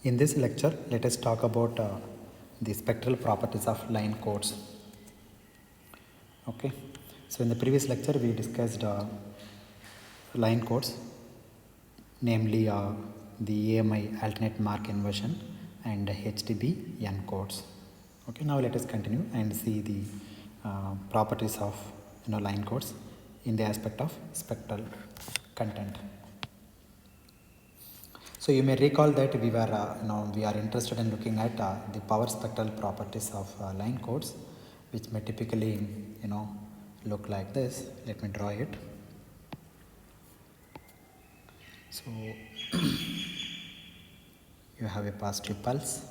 In this lecture, let us talk about the spectral properties of line codes. Okay, so in the previous lecture, we discussed line codes, namely the AMI alternate mark inversion and HDB N codes. Okay, now let us continue and see the properties of line codes in the aspect of spectral content. So you may recall that we are interested in looking at the power spectral properties of line codes, which may typically look like this. Let me draw it. So you have a positive pulse,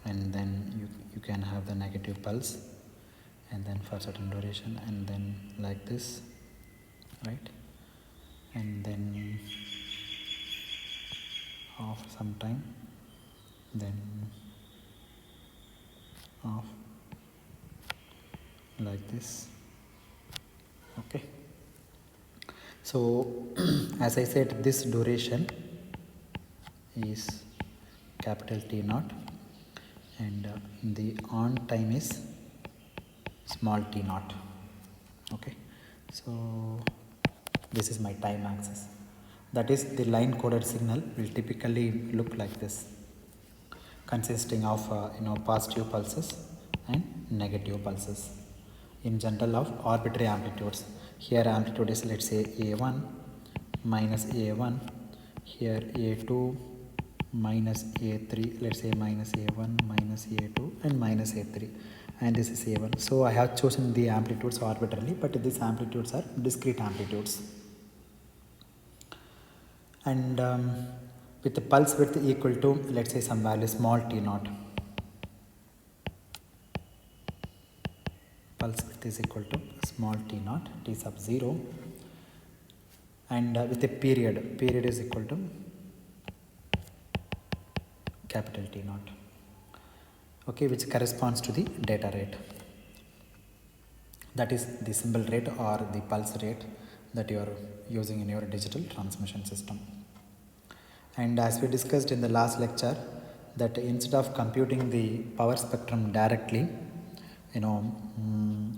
and then you can have the negative pulse, and then for certain duration, and then like this, right? And then off sometime, then off like this. Okay, so as I said, this duration is capital T naught, and the on time is small t naught. Okay, so this is my time axis. That is, the line coded signal will typically look like this, consisting of positive pulses and negative pulses, in general of arbitrary amplitudes. Here amplitude is, let's say, A1 minus A1, here A2 minus A3, let's say minus A1 minus A2 and minus A3, and this is A1. So I have chosen the amplitudes arbitrarily, but these amplitudes are discrete amplitudes. And with the pulse width equal to, let's say, some value small t naught, pulse width is equal to small t naught, t sub 0, and with a period is equal to capital T naught, okay, which corresponds to the data rate. That is the symbol rate or the pulse rate that you are using in your digital transmission system. And as we discussed in the last lecture, that instead of computing the power spectrum directly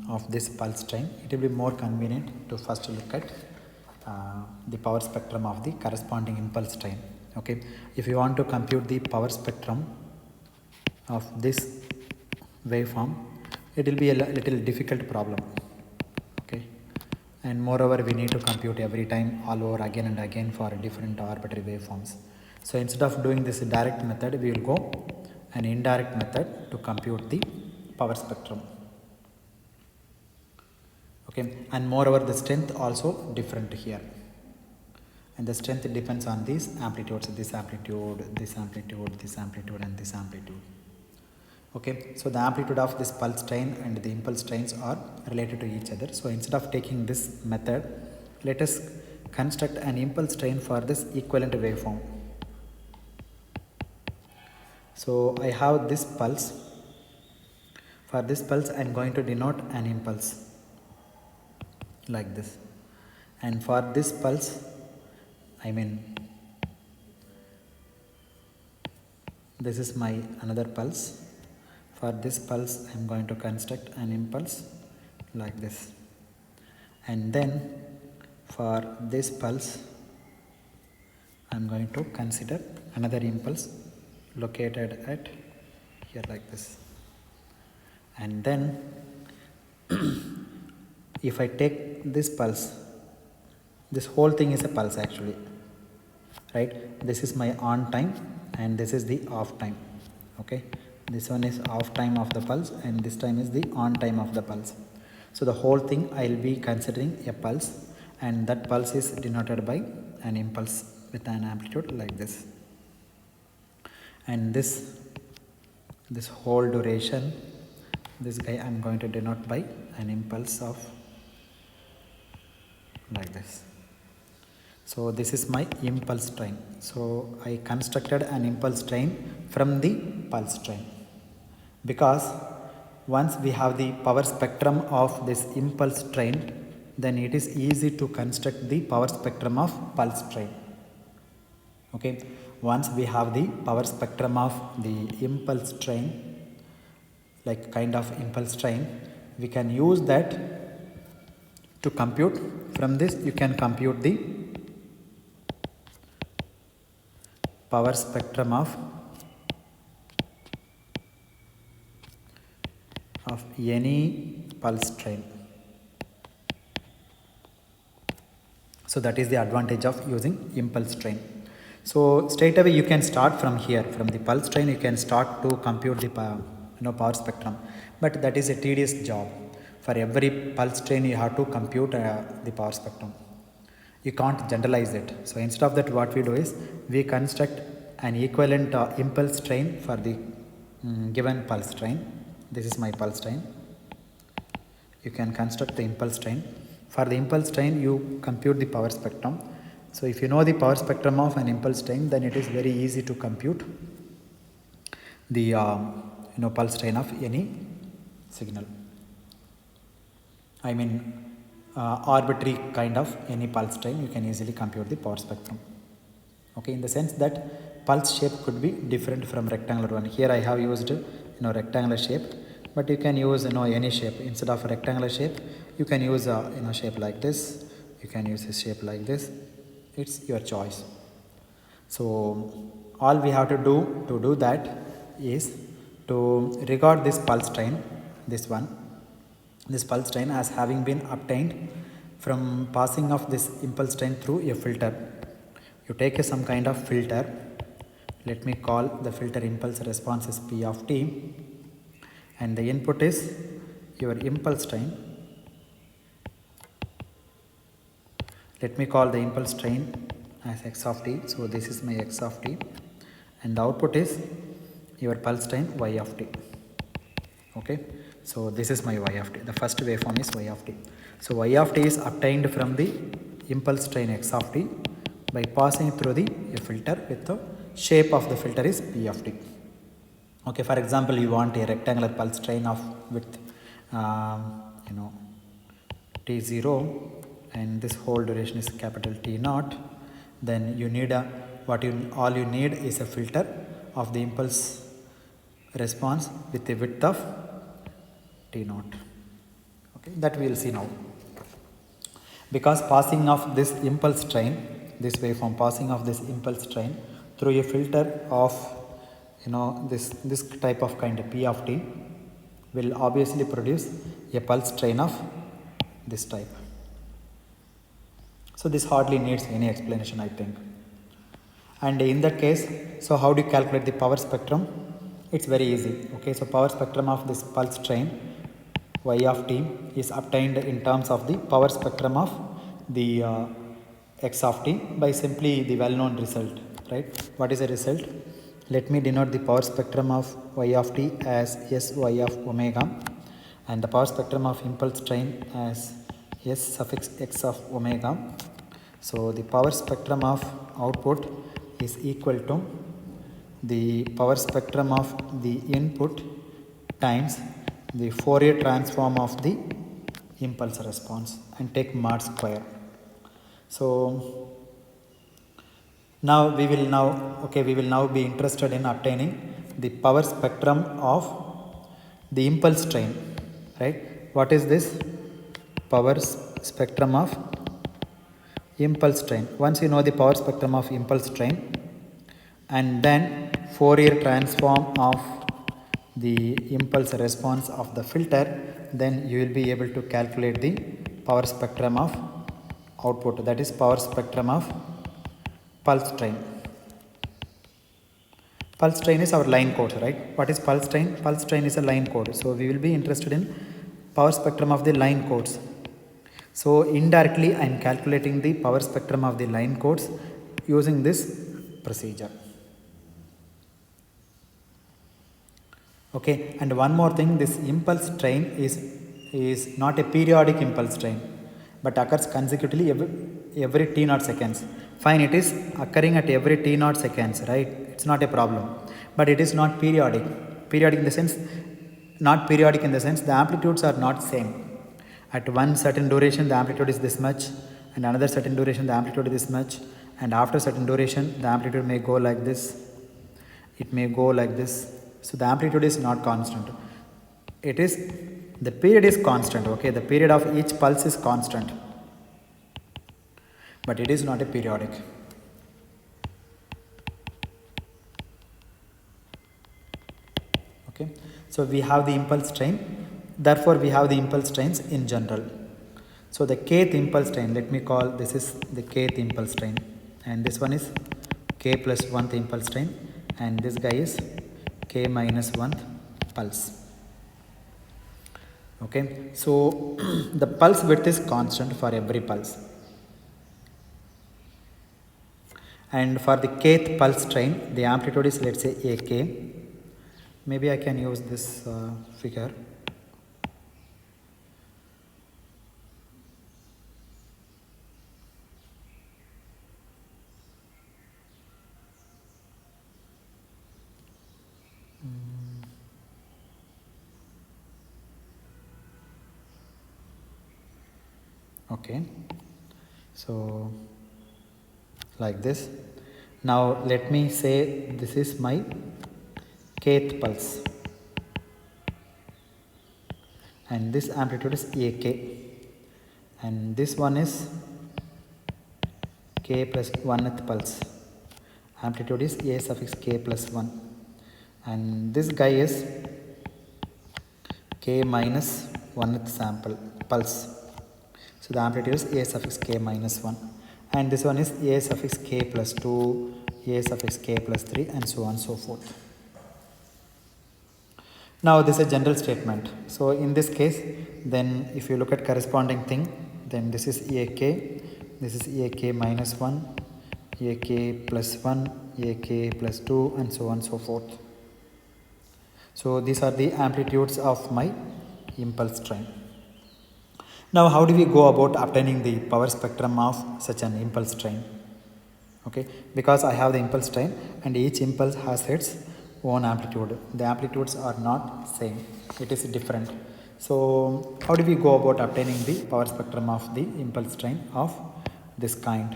of this pulse train, it will be more convenient to first look at the power spectrum of the corresponding impulse train. Okay, if you want to compute the power spectrum of this waveform, it will be a little difficult problem. Okay, and moreover, we need to compute every time all over again and again for different arbitrary waveforms. So instead of doing this direct method, we will go an indirect method to compute the power spectrum. Okay, and moreover, the strength also different here, and the strength depends on these amplitudes, this amplitude, this amplitude, this amplitude, and this amplitude. Okay, so the amplitude of this pulse train and the impulse trains are related to each other. So instead of taking this method, let us construct an impulse train for this equivalent waveform. So I have this pulse. For this pulse, I am going to denote an impulse like this, and for this pulse, this is my another pulse. For this pulse, I am going to construct an impulse like this, and then for this pulse, I am going to consider another impulse located at here like this, and then if I take this pulse, this whole thing is a pulse actually, right? This is my on time and this is the off time. Okay, this one is off time of the pulse and this time is the on time of the pulse. So the whole thing I will be considering a pulse, and that pulse is denoted by an impulse with an amplitude like this, and this whole duration, this guy I am going to denote by an impulse of like this. So this is my impulse train. So I constructed an impulse train from the pulse train, because once we have the power spectrum of this impulse train, then it is easy to construct the power spectrum of pulse train. Okay, once we have the power spectrum of the impulse train, like kind of impulse train, we can use that to compute. From this you can compute the power spectrum of any pulse train. So that is the advantage of using impulse train. So straight away you can start from here, from the pulse train you can start to compute the power spectrum, but that is a tedious job. For every pulse train you have to compute the power spectrum. You can't generalize it. So instead of that, what we do is we construct an equivalent impulse train for the given pulse train. This is my pulse train. You can construct the impulse train. For the impulse train you compute the power spectrum. So if you know the power spectrum of an impulse train, then it is very easy to compute the pulse train of any signal. I mean arbitrary kind of any pulse train, you can easily compute the power spectrum. Okay, in the sense that pulse shape could be different from rectangular one. Here I have used rectangular shape, but you can use any shape. Instead of rectangular shape you can use shape like this, you can use a shape like this. It's your choice. So all we have to do that is to regard this pulse train, this pulse train, as having been obtained from passing of this impulse train through a filter. You take some kind of filter. Let me call the filter impulse response is P of t, and the input is your impulse train. Let me call the impulse train as x of t. So this is my x of t, and the output is your pulse train y of t. Okay, so this is my y of t. The first waveform is y of t. So y of t is obtained from the impulse train x of t by passing through the filter with the shape of the filter is P of t. Okay, for example, you want a rectangular pulse train of width t0, and this whole duration is capital T naught. Then you need all you need is a filter of the impulse response with a width of T naught. Okay, that we will see now. Because passing of this impulse train, this waveform passing of this impulse train through a filter of this type of kind of P of t will obviously produce a pulse train of this type. So this hardly needs any explanation, I think. And in that case, so how do you calculate the power spectrum? It's very easy. Okay, so power spectrum of this pulse train y of t is obtained in terms of the power spectrum of the x of t by simply the well-known result, right? What is the result? Let me denote the power spectrum of y of t as sy of omega, and the power spectrum of impulse train as s suffix x of omega. So the power spectrum of output is equal to the power spectrum of the input times the Fourier transform of the impulse response, and take mod square. So now we will now be interested in obtaining the power spectrum of the impulse train, right? What is this power spectrum of impulse train? Once you know the power spectrum of impulse train and then Fourier transform of the impulse response of the filter, then you will be able to calculate the power spectrum of output, that is power spectrum of pulse train. Pulse train is our line code, right? What is pulse train? Pulse train is a line code. So we will be interested in power spectrum of the line codes. So indirectly I am calculating the power spectrum of the line codes using this procedure. Okay, and one more thing, this impulse train is not a periodic impulse train, but occurs consecutively every t naught seconds. Fine, it is occurring at every t naught seconds, right? It's not a problem, but it is not periodic. Periodic in the sense, not periodic in the sense the amplitudes are not same. At one certain duration the amplitude is this much, and another certain duration the amplitude is this much, and after certain duration the amplitude may go like this, it may go like this. So the amplitude is not constant. It is, the period is constant, okay, the period of each pulse is constant, but it is not a periodic. Okay, so we have the impulse train, therefore we have the impulse trains in general. So the kth impulse train, let me call this is the kth impulse train, and this one is k plus 1th impulse train, and this guy is k minus 1th pulse. Okay, so the pulse width is constant for every pulse, and for the kth pulse train the amplitude is, let's say, ak. Maybe I can use this figure. Okay, so like this. Now let me say this is my kth pulse, and this amplitude is ak, and this one is k plus 1th pulse, amplitude is a suffix k plus 1, and this guy is k minus 1th sample pulse. So the amplitude is a suffix k minus 1, and this one is a suffix k plus 2, a suffix k plus 3, and so on and so forth. Now this is a general statement. So in this case, then if you look at corresponding thing, then this is ak, this is ak minus 1, ak plus 1, ak plus 2, and so on and so forth. So these are the amplitudes of my impulse train. Now how do we go about obtaining the power spectrum of such an impulse train? Okay, because I have the impulse train and each impulse has its own amplitude. The amplitudes are not same, it is different. So how do we go about obtaining the power spectrum of the impulse train of this kind?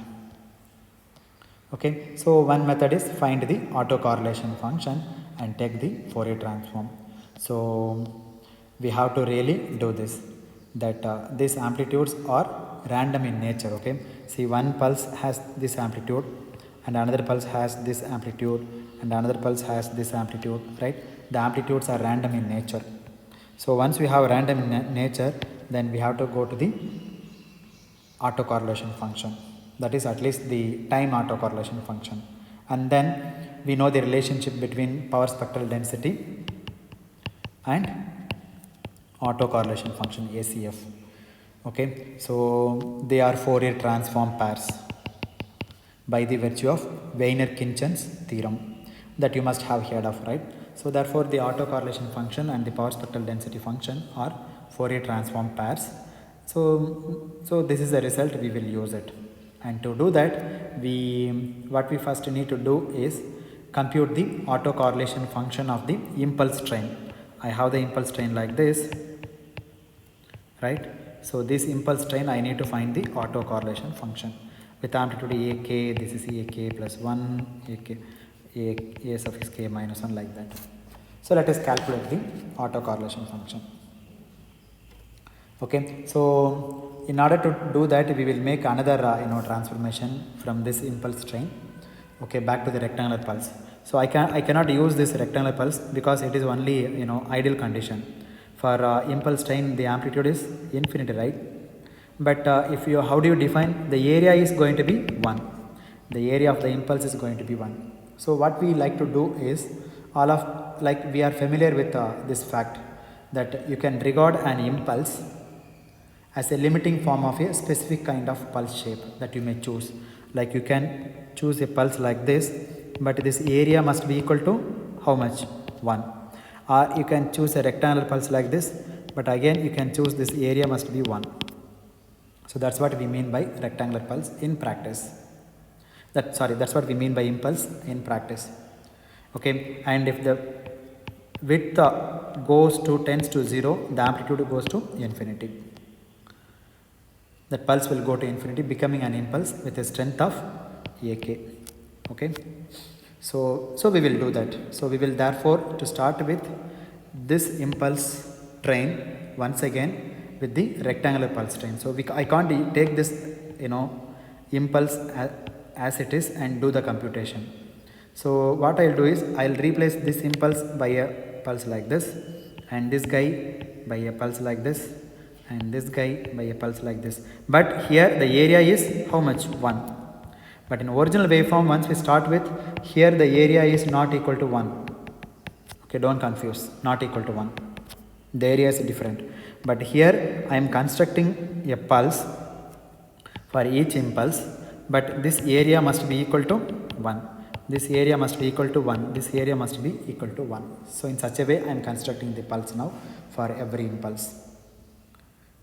Okay, so one method is find the autocorrelation function and take the Fourier transform. So we have to really do this, that these amplitudes are random in nature. Okay, see, one pulse has this amplitude and another pulse has this amplitude and another pulse has this amplitude, right? The amplitudes are random in nature. So once we have random in nature, then we have to go to the autocorrelation function, that is at least the time autocorrelation function, and then we know the relationship between power spectral density and autocorrelation function ACF. Okay, so they are Fourier transform pairs by the virtue of Wiener-Khinchen's theorem that you must have heard of, right? So therefore the autocorrelation function and the power spectral density function are Fourier transform pairs. So this is the result, we will use it, and to do that what we first need to do is compute the autocorrelation function of the impulse train. I have the impulse train like this, right? So this impulse train I need to find the autocorrelation function with amplitude ak, this is ak plus 1, ak, a suffix k minus 1, like that. So let us calculate the autocorrelation function. Okay, so in order to do that, we will make another transformation from this impulse train, okay, back to the rectangular pulse. So I cannot use this rectangular pulse because it is only ideal condition. For impulse train the amplitude is infinity, right? But how do you define? The area is going to be 1. The area of the impulse is going to be 1. So what we like to do is, we are familiar with this fact that you can regard an impulse as a limiting form of a specific kind of pulse shape that you may choose. Like you can choose a pulse like this, but this area must be equal to how much? 1. Or you can choose a rectangular pulse like this, but again you can choose this area must be 1. So that's what we mean by rectangular pulse in practice. That's what we mean by impulse in practice. Okay, and if the width tends to 0, the amplitude goes to infinity. That pulse will go to infinity, becoming an impulse with a strength of ak. Okay, so we will do that. So we will therefore to start with this impulse train once again with the rectangular pulse train. So I can't take this impulse as it is and do the computation. So what I'll do is I'll replace this impulse by a pulse like this, and this guy by a pulse like this, and this guy by a pulse like this. But here the area is how much? 1. But in original waveform, once we start with, here the area is not equal to 1. Okay, don't confuse, not equal to 1. The area is different. But here I am constructing a pulse for each impulse, but this area must be equal to 1. This area must be equal to 1. This area must be equal to 1. So in such a way I am constructing the pulse now for every impulse.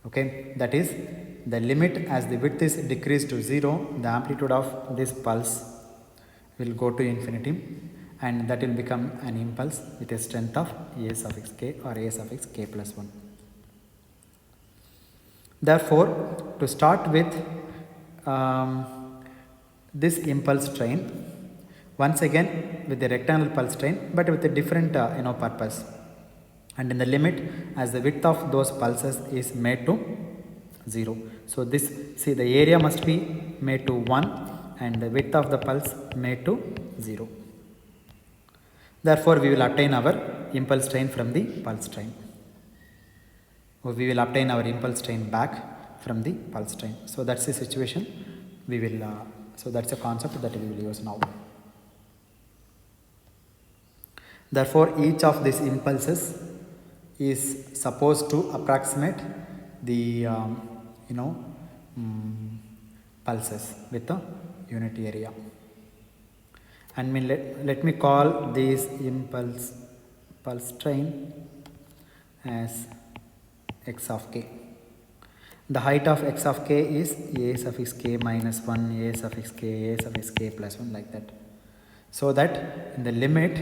Okay, that is the limit as the width is decreased to 0, the amplitude of this pulse will go to infinity, and that will become an impulse with a strength of a suffix k or a suffix k plus 1. Therefore, to start with this impulse train, once again with the rectangular pulse train, but with a different purpose. And in the limit, as the width of those pulses is made to 0. So this, see, the area must be made to 1 and the width of the pulse made to 0. Therefore, we will obtain our impulse train from the pulse train. We will obtain our impulse train back from the pulse train. So that's the situation we will, so that's a concept that we will use now. Therefore, each of these impulses is supposed to approximate the pulses with the unit area. And let me call this pulse train as x of k. The height of x of k is a suffix k minus 1, a suffix k plus 1, like that. So that in the limit,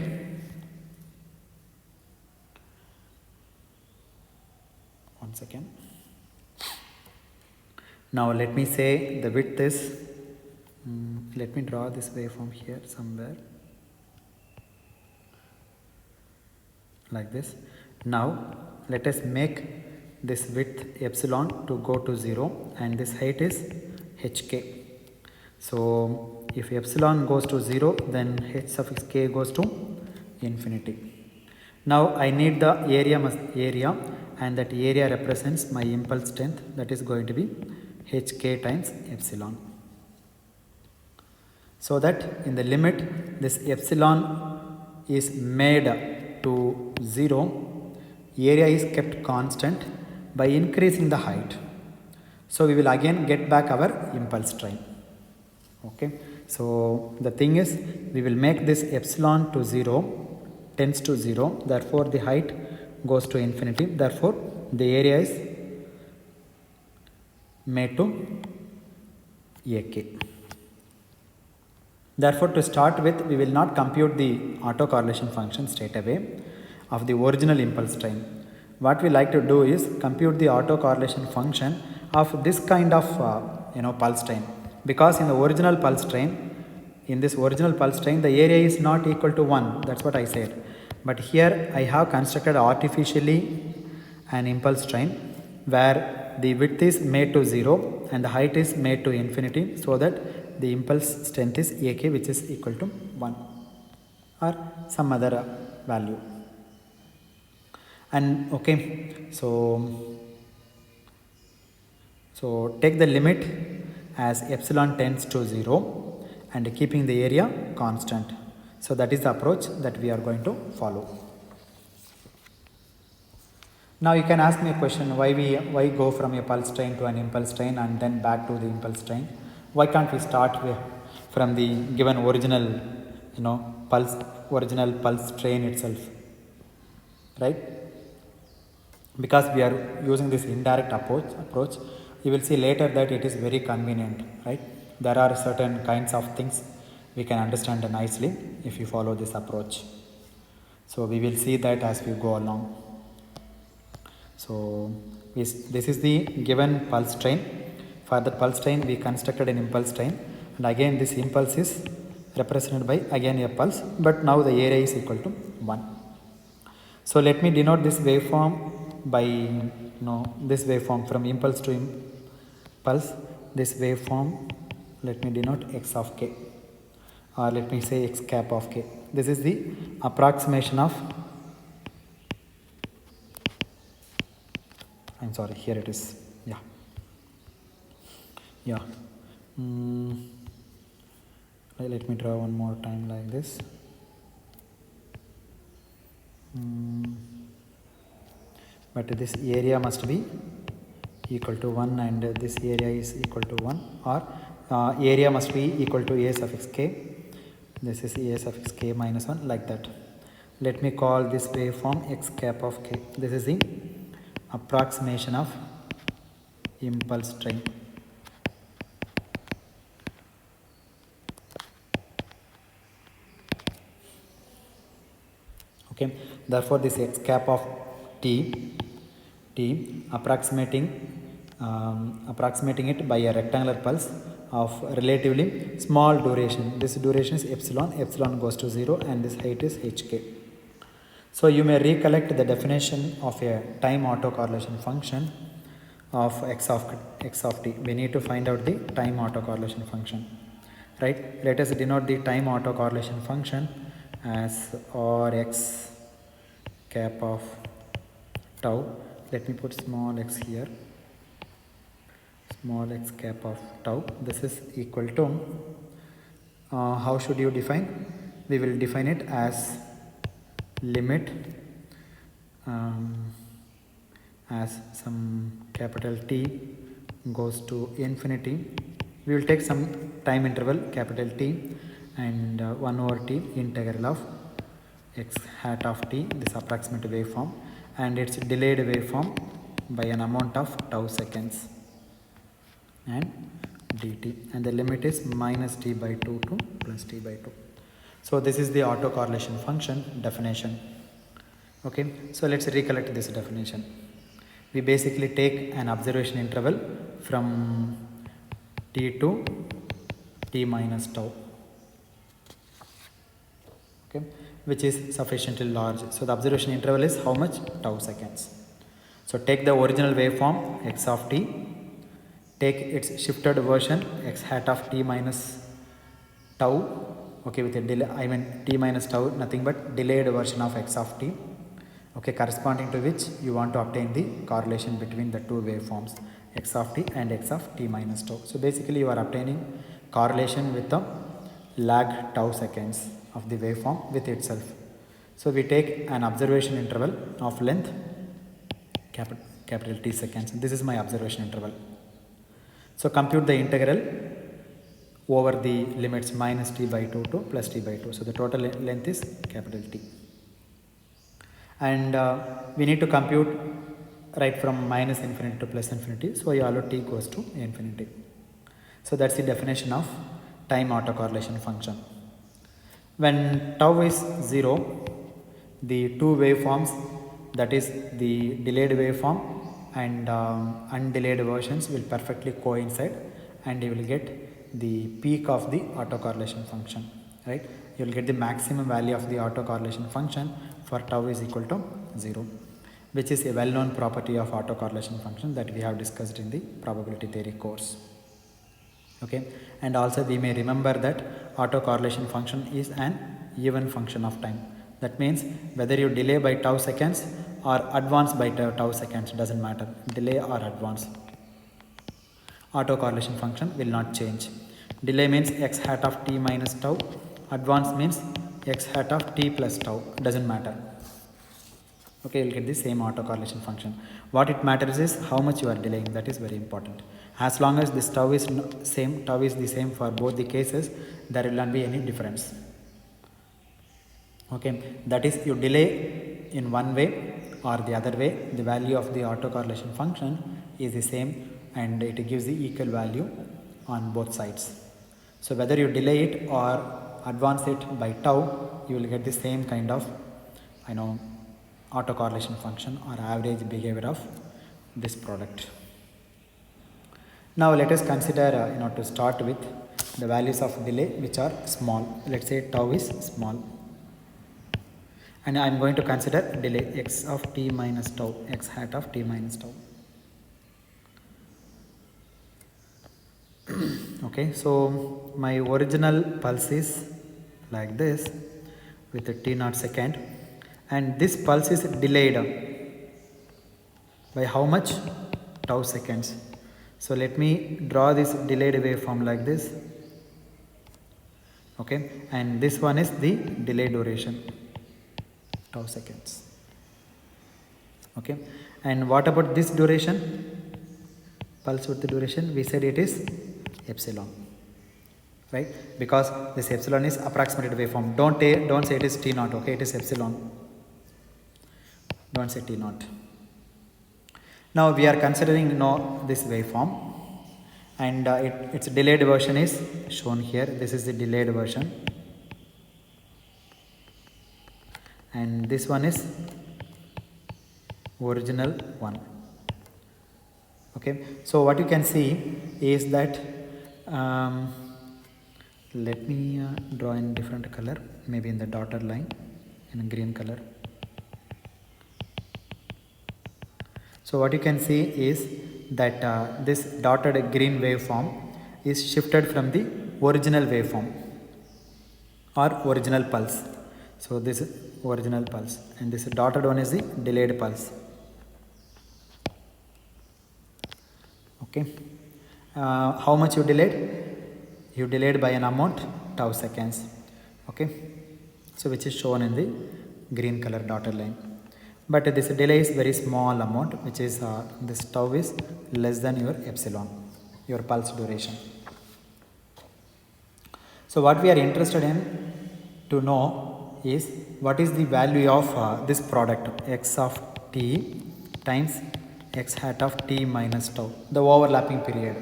one second. Now let me say the width is, let me draw this waveform here somewhere, like this. Now let us make this width epsilon to go to 0 and this height is hk. So if epsilon goes to 0, then h suffix k goes to infinity. Now I need the area, and that area represents my impulse strength, that is going to be hk times epsilon. So that in the limit, this epsilon is made to 0, area is kept constant by increasing the height. So we will again get back our impulse train. Okay, so the thing is, we will make this epsilon to 0, tends to 0, therefore the height goes to infinity, therefore the area is made to ak. Therefore, to start with, we will not compute the autocorrelation function straight away of the original impulse train. What we like to do is compute the autocorrelation function of this kind of pulse train, because in the original pulse train, the area is not equal to 1. That's what I said. But here I have constructed artificially an impulse train where the width is made to 0 and the height is made to infinity, so that the impulse strength is ak, which is equal to 1 or some other value. And okay, so take the limit as epsilon tends to 0 and keeping the area constant. So that is the approach that we are going to follow. Now you can ask me a question, why go from a pulse train to an impulse train and then back to the impulse train? Why can't we start from the given original pulse train itself, right? Because we are using this indirect approach, you will see later that it is very convenient, right? There are certain kinds of things we can understand nicely if you follow this approach. So we will see that as we go along. So this is the given pulse train. For the pulse train, we constructed an impulse train. and again this impulse is represented by again a pulse, but now the area is equal to 1. So let me denote this waveform by this waveform from impulse to impulse. This waveform, let me denote x of k, or let me say x cap of k. This is the approximation of, I'm sorry, here it is. Let me draw one more time like this. But this area must be equal to 1 and this area is equal to 1, or area must be equal to a suffix k. This is a suffix k minus 1, like that. Let me call this waveform x cap of k. This is the approximation of impulse train. Okay, therefore this x cap of t approximating it by a rectangular pulse of relatively small duration. This duration is epsilon goes to 0, and this height is hk. So you may recollect the definition of a time autocorrelation function of x of t. We need to find out the time autocorrelation function, right? Let us denote the time autocorrelation function as Rx cap of tau. Let me put small x here, small x cap of tau. This is equal to, how should you define? We will define it as limit as some capital T goes to infinity. We will take some time interval capital T and 1 over t integral of x hat of t, this approximate waveform, and its delayed waveform by an amount of tau seconds, and dt, and the limit is minus t by 2 to plus t by 2. So this is the autocorrelation function definition. Okay, so let's recollect this definition. We basically take an observation interval from t to t minus tau, okay, which is sufficiently large. So the observation interval is how much? Tau seconds. So take the original waveform x of t, take its shifted version x hat of t minus tau, okay, with a delay, I mean t minus tau, nothing but delayed version of x of t, okay, corresponding to which you want to obtain the correlation between the two waveforms x of t and x of t minus tau. So basically you are obtaining correlation with the lag tau seconds of the waveform with itself. So we take an observation interval of length capital T seconds. This is my observation interval. So compute the integral over the limits minus t by 2 to plus t by 2. So the total length is capital T. And we need to compute right from minus infinity to plus infinity. So you allow t goes to infinity. So that's the definition of time autocorrelation function. When tau is 0, the two waveforms, that is the delayed waveform and undelayed versions, will perfectly coincide, and you will get the peak of the autocorrelation function, right? You will get the maximum value of the autocorrelation function for tau is equal to 0, which is a well-known property of autocorrelation function that we have discussed in the probability theory course. Okay, and also we may remember that autocorrelation function is an even function of time. That means whether you delay by tau seconds or advance by tau seconds, doesn't matter, delay or advance, autocorrelation function will not change. Delay means x hat of t minus tau, advance means x hat of t plus tau, doesn't matter. Okay, you will get the same autocorrelation function. What it matters is how much you are delaying. That is very important. As long as this tau is the same for both the cases, there will not be any difference. Okay, that is, you delay in one way or the other way, the value of the autocorrelation function is the same, and it gives the equal value on both sides. So whether you delay it or advance it by tau, you will get the same kind of autocorrelation function or average behavior of this product. Now let us consider to start with the values of delay which are small. Let's say tau is small, and I am going to consider delay x of t minus tau, x hat of t minus tau. Okay, so my original pulse is like this with a t naught second, and this pulse is delayed by how much? Tau seconds. So let me draw this delayed waveform like this. Okay, and this one is the delay duration, tau seconds. Okay, and what about this duration, pulse width duration? We said it is epsilon, right? Because this epsilon is approximated waveform. Don't say it is t naught. Okay, it is epsilon. Don't say t naught. Now we are considering this waveform, and its delayed version is shown here. This is the delayed version, and this one is original one. Okay, so what you can see is that let me draw in different color, maybe in the dotted line in a green color. So what you can see is that this dotted green waveform is shifted from the original waveform or original pulse. So this is original pulse, and this dotted one is the delayed pulse. Okay, how much you delayed? You delayed by an amount tau seconds. Okay, so which is shown in the green color dotted line. But this delay is very small amount, which is this tau is less than your epsilon, your pulse duration. So what we are interested in to know is what is the value of this product x of t times x hat of t minus tau, the overlapping period.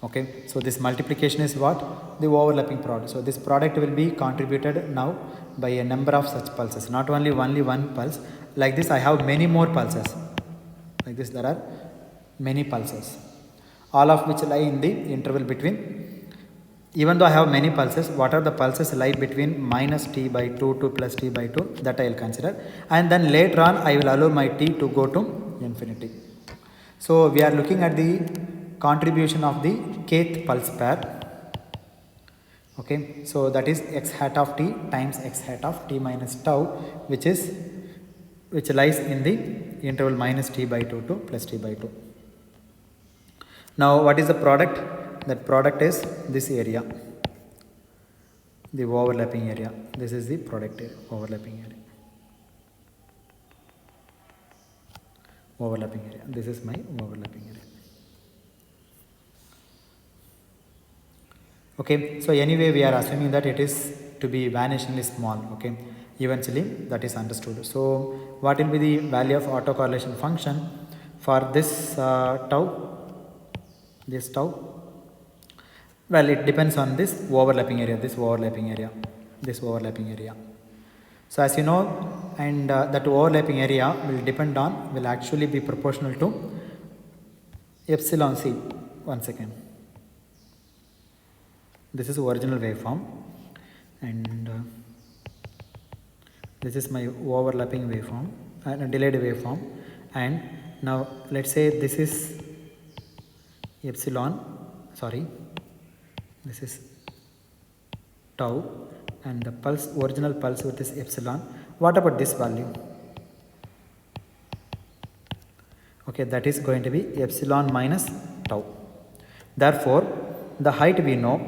Okay, so this multiplication is what? The overlapping product. So this product will be contributed now by a number of such pulses, not only one pulse. Like this I have many more pulses. Like this there are many pulses, all of which lie in the interval between, even though I have many pulses, what are the pulses lie between minus t by 2 to plus t by 2, that I will consider, and then later on I will allow my t to go to infinity. So we are looking at the contribution of the kth pulse pair. Okay, so that is x hat of t times x hat of t minus tau, which lies in the interval minus t by 2 to plus t by 2. Now what is the product? That product is this area, the overlapping area. This is the product area, overlapping area. Overlapping area. This is my overlapping area. Okay, so anyway we are assuming that it is to be vanishingly small. Okay, eventually that is understood. So what will be the value of autocorrelation function for this tau? This tau? Well, it depends on this overlapping area, this overlapping area. So as you know, and that overlapping area will actually be proportional to epsilon c. One second. This is original waveform, and this is my overlapping waveform and delayed waveform, and now let's say this is epsilon, this is tau, and the pulse, original pulse width is epsilon. What about this value? Okay, that is going to be epsilon minus tau. Therefore the height we know,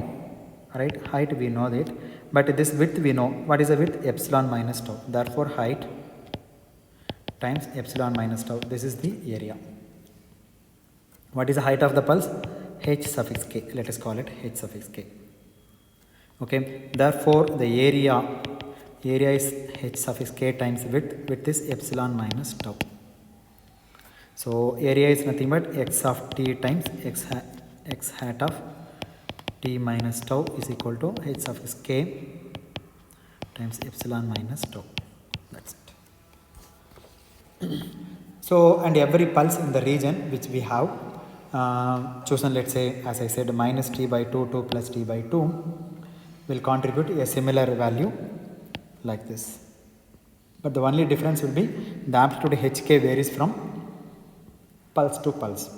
right? Height we know that, but this width we know. What is the width? Epsilon minus tau. Therefore height times epsilon minus tau. This is the area. What is the height of the pulse? H suffix k. Let us call it H suffix k. Okay, therefore the area is H suffix k times width is epsilon minus tau. So area is nothing but x of t times x hat of t minus tau is equal to H suffix k times epsilon minus tau. That's it. So, and every pulse in the region which we have, chosen, let's say, as I said, minus t by 2 to plus t by 2 will contribute a similar value like this. But the only difference will be the amplitude hk varies from pulse to pulse.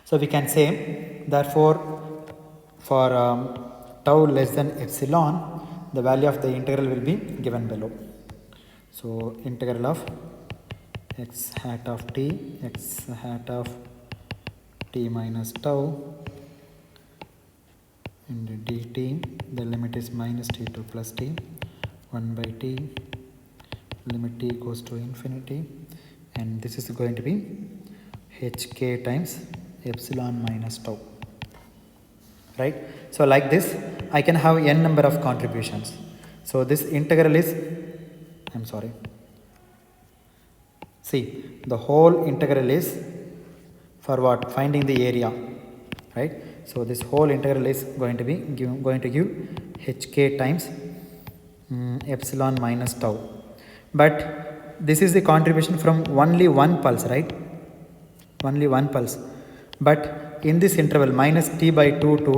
So we can say, therefore, for tau less than epsilon, the value of the integral will be given below. So integral of x hat of t, x hat of t minus tau, and dt, the limit is minus t to plus t, 1 by t, limit t goes to infinity, and this is going to be hk times epsilon minus tau, right? So like this, I can have n number of contributions. So this integral is, see, the whole integral is for what? Finding the area, right? So this whole integral is going to be give hk times epsilon minus tau. But this is the contribution from only one pulse, right? Only one pulse. But in this interval minus t by 2 to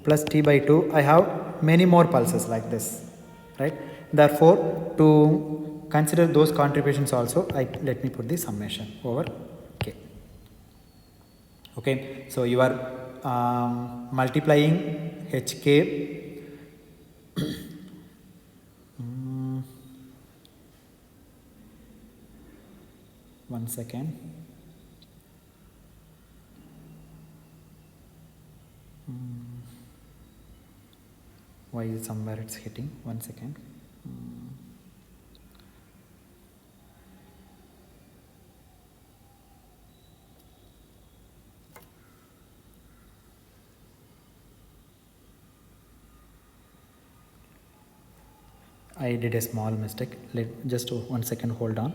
plus t by 2, I have many more pulses like this, right? Therefore, to consider those contributions also, let me put the summation over k. Okay, so you are multiplying hk one second. Why is somewhere it's hitting? 1 second. I did a small mistake. Just 1 second, hold on.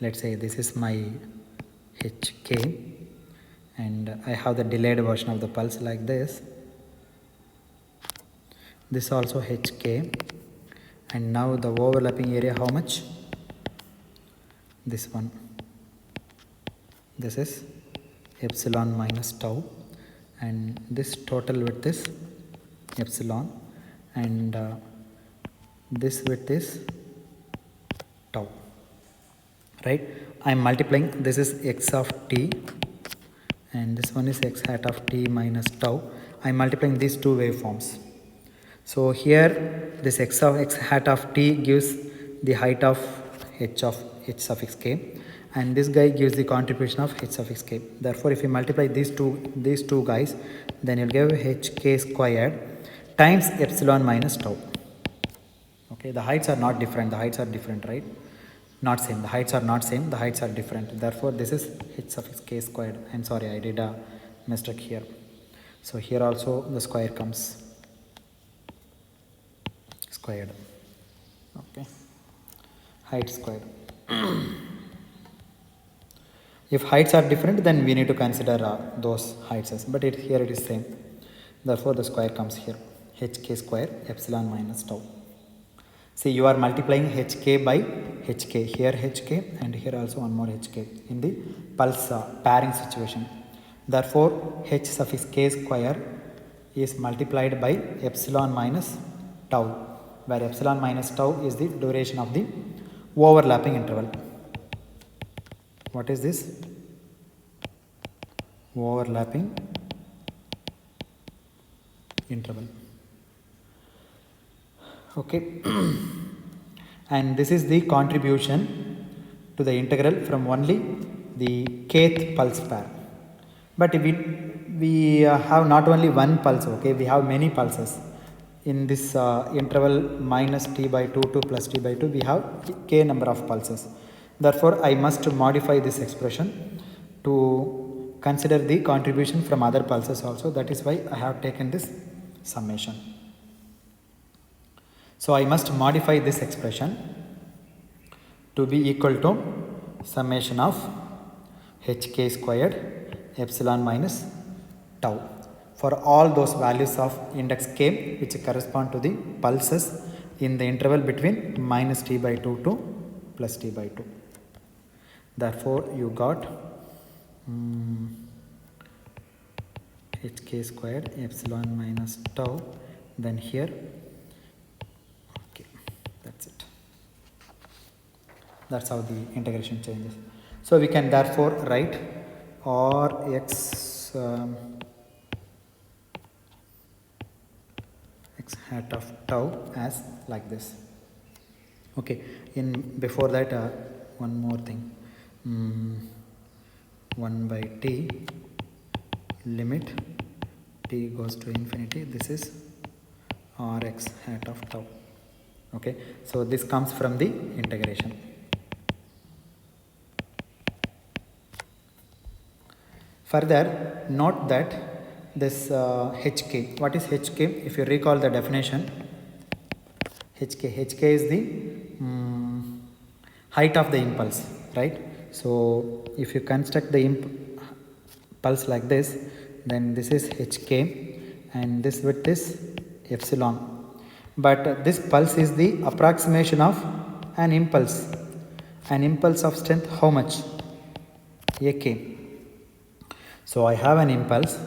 Let's say this is my hk, and I have the delayed version of the pulse like this. This also hk, and now the overlapping area, how much? This one. This is epsilon minus tau, and this total width is epsilon, and this width is tau, right? I am multiplying, this is x of t, and this one is x hat of t minus tau. I am multiplying these two waveforms. So here this x hat of t gives the height of h suffix k, and this guy gives the contribution of h suffix k. Therefore, if you multiply these two guys, then you'll give hk squared times epsilon minus tau. Okay, the heights are not different. The heights are different, right? Not same. The heights are not same. The heights are different. Therefore, this is h suffix k squared. I'm sorry, I did a mistake here. So here also the square comes squared. Okay, height squared. If heights are different, then we need to consider those heights as, but here it is same. Therefore, the square comes here, hk square epsilon minus tau. See, you are multiplying hk by hk, here hk and here also one more hk in the pulse pairing situation. Therefore, h suffix k square is multiplied by epsilon minus tau, where epsilon minus tau is the duration of the overlapping interval. What is this? Overlapping interval. Okay. And this is the contribution to the integral from only the kth pulse pair. But we have not only one pulse, okay, we have many pulses. In this interval minus t by 2 to plus t by 2, we have k number of pulses. Therefore, I must modify this expression to consider the contribution from other pulses also. That is why I have taken this summation. So, I must modify this expression to be equal to summation of hk squared epsilon minus tau for all those values of index k which correspond to the pulses in the interval between minus t by 2 to plus t by 2. Therefore you got hk squared epsilon minus tau. Then here, okay, that's it. That's how the integration changes. So we can therefore write Rx x hat of tau as like this. Okay, in before that one more thing, 1 by t limit t goes to infinity, this is Rx hat of tau. Okay, so this comes from the integration. Further, note that this hk, what is hk? If you recall the definition, hk is the height of the impulse, right? So if you construct the pulse like this, then this is hk and this width is epsilon. But this pulse is the approximation of an impulse of strength how much? ak. So I have an impulse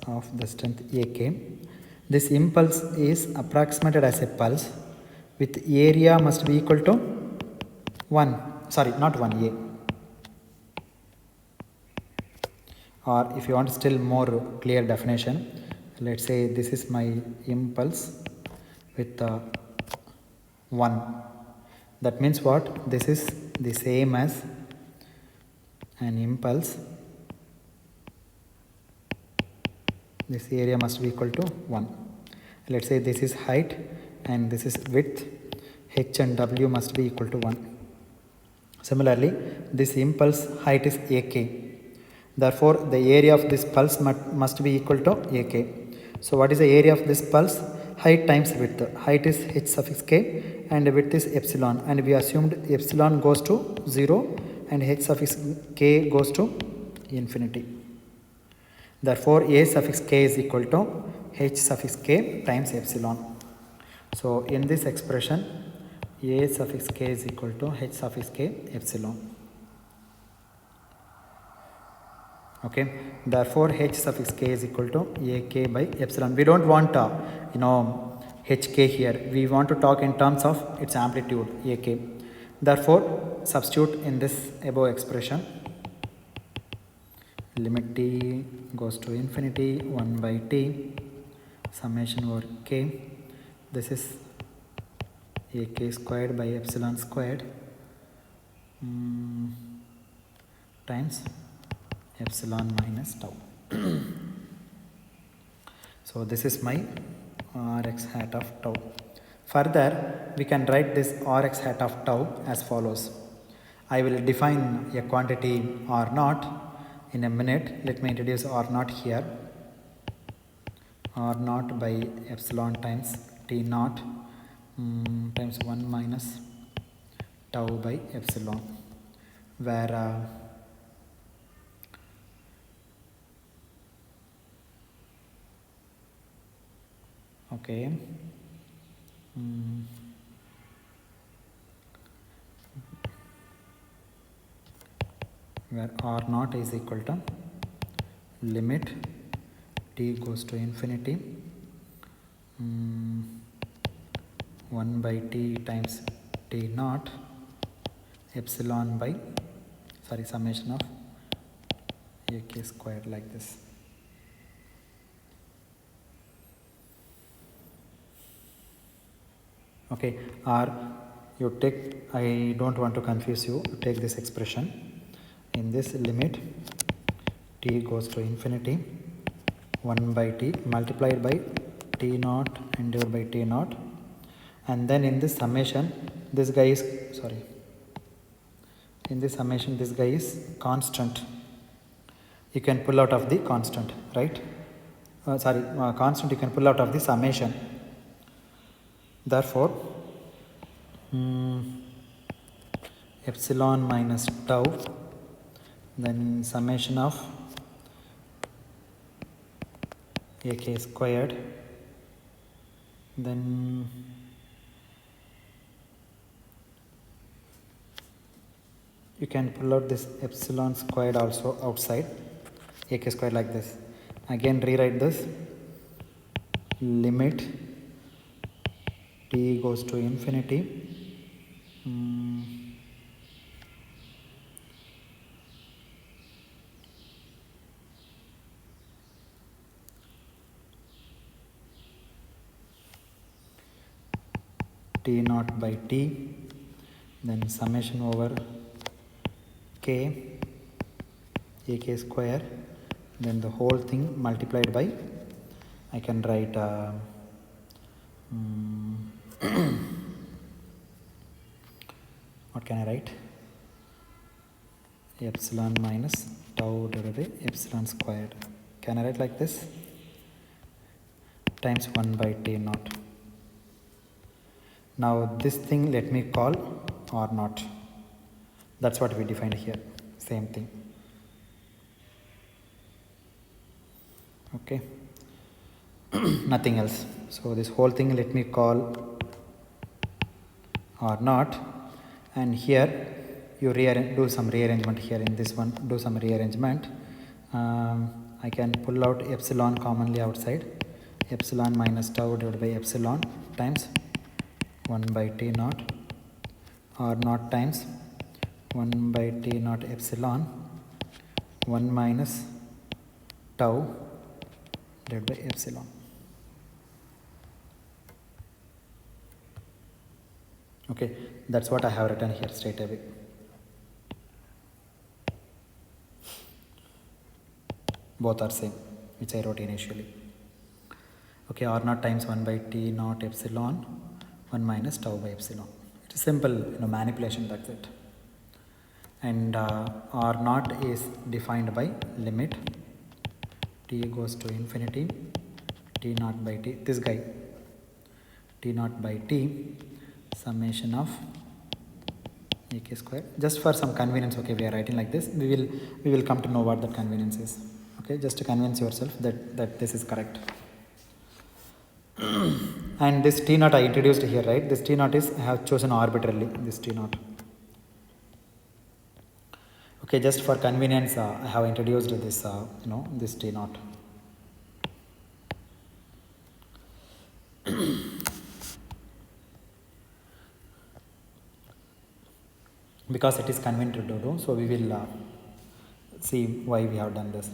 of the strength ak. This impulse is approximated as a pulse with area must be equal to 1, sorry, not 1 a. Or if you want still more clear definition, let's say this is my impulse with 1. That means what? This is the same as an impulse. This area must be equal to 1. Let's say this is height and this is width. H and W must be equal to 1. Similarly, this impulse height is ak. Therefore, the area of this pulse must be equal to ak. So, what is the area of this pulse? Height times width. Height is h suffix k and width is epsilon, and we assumed epsilon goes to 0 and h suffix k goes to infinity. Therefore, a suffix k is equal to h suffix k times epsilon. So, in this expression, a suffix k is equal to h suffix k epsilon. Okay. Therefore, h suffix k is equal to ak by epsilon. We don't want hk here. We want to talk in terms of its amplitude ak. Therefore, substitute in this above expression. Limit t goes to infinity 1 by t summation over k. This is ak squared by epsilon squared times epsilon minus tau. So this is my Rx hat of tau. Further, we can write this Rx hat of tau as follows. I will define a quantity R naught in a minute. Let me introduce R naught here. R naught by epsilon times T naught times 1 minus tau by epsilon, where okay, where R naught is equal to limit t goes to infinity 1 by t times t naught epsilon by summation of ak squared like this. Okay, or you take, I don't want to confuse you, take this expression. In this limit t goes to infinity 1 by t multiplied by t naught and divided by t naught, and then in this summation this guy is this guy is constant. You can pull out of the constant, right? Constant you can pull out of the summation. Therefore, epsilon minus tau, then summation of ak squared, then you can pull out this epsilon squared also outside, ak squared like this. Again rewrite this, limit t goes to infinity, t naught by t, then summation over k ak square, then the whole thing multiplied by, I can write what can I write, epsilon minus tau divided by epsilon squared. Can I write like this, times 1 by t naught. Now this thing let me call r naught. That's what we defined here, same thing. Okay, nothing else. So this whole thing let me call r naught, and here you do some rearrangement here in this one, do some rearrangement. I can pull out epsilon commonly outside, epsilon minus tau divided by epsilon times 1 by t naught, r naught times 1 by t naught epsilon 1 minus tau divided by epsilon. Okay, that's what I have written here straight away. Both are same, which I wrote initially. Okay, r naught times 1 by t naught epsilon 1 minus tau by epsilon. It's a simple manipulation, that's it. And r naught is defined by limit t goes to infinity, t naught by t, this guy, t naught by t, summation of ak square. Just for some convenience, okay, we are writing like this. We will come to know what that convenience is. Okay, just to convince yourself that this is correct. And this t naught I introduced here, right? This t naught is, I have chosen arbitrarily, this t naught. Okay, just for convenience, I have introduced this, this t naught. Because it is convenient to do, so we will see why we have done this.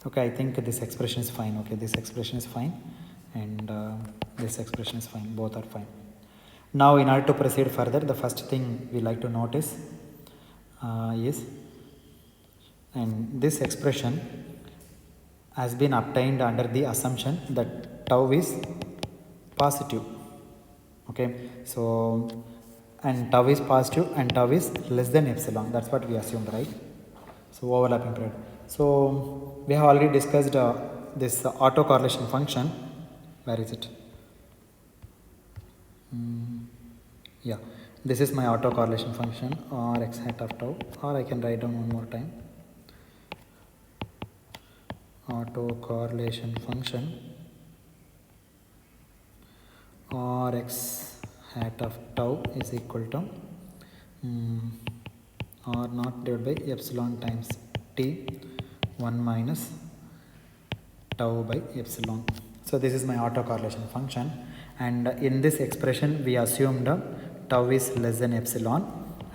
Okay, I think this expression is fine. Okay, this expression is fine, and this expression is fine. Both are fine. Now, in order to proceed further, the first thing we like to notice is, and this expression has been obtained under the assumption that tau is positive. Okay, so, and tau is positive and tau is less than epsilon. That's what we assumed, right? So overlapping period. So we have already discussed this autocorrelation function. Where is it? Yeah, this is my autocorrelation function, or x hat of tau, or I can write down one more time. Autocorrelation function or x hat of tau is equal to r naught divided by epsilon times t 1 minus tau by epsilon. So this is my autocorrelation function, and in this expression we assumed tau is less than epsilon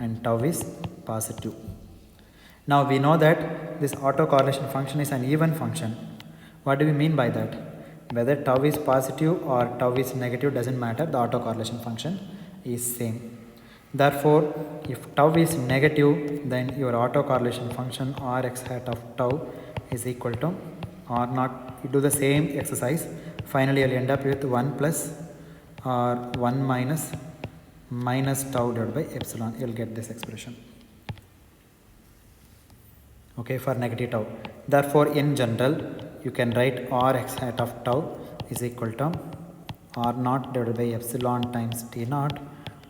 and tau is positive. Now we know that this autocorrelation function is an even function. What do we mean by that? Whether tau is positive or tau is negative doesn't matter, the autocorrelation function is same. Therefore, if tau is negative, then your autocorrelation function Rx hat of tau is equal to R naught. You do the same exercise. Finally, you'll end up with 1 plus or 1 minus tau divided by epsilon. You'll get this expression. Okay, for negative tau. Therefore, in general, you can write Rx hat of tau is equal to R naught divided by epsilon times t naught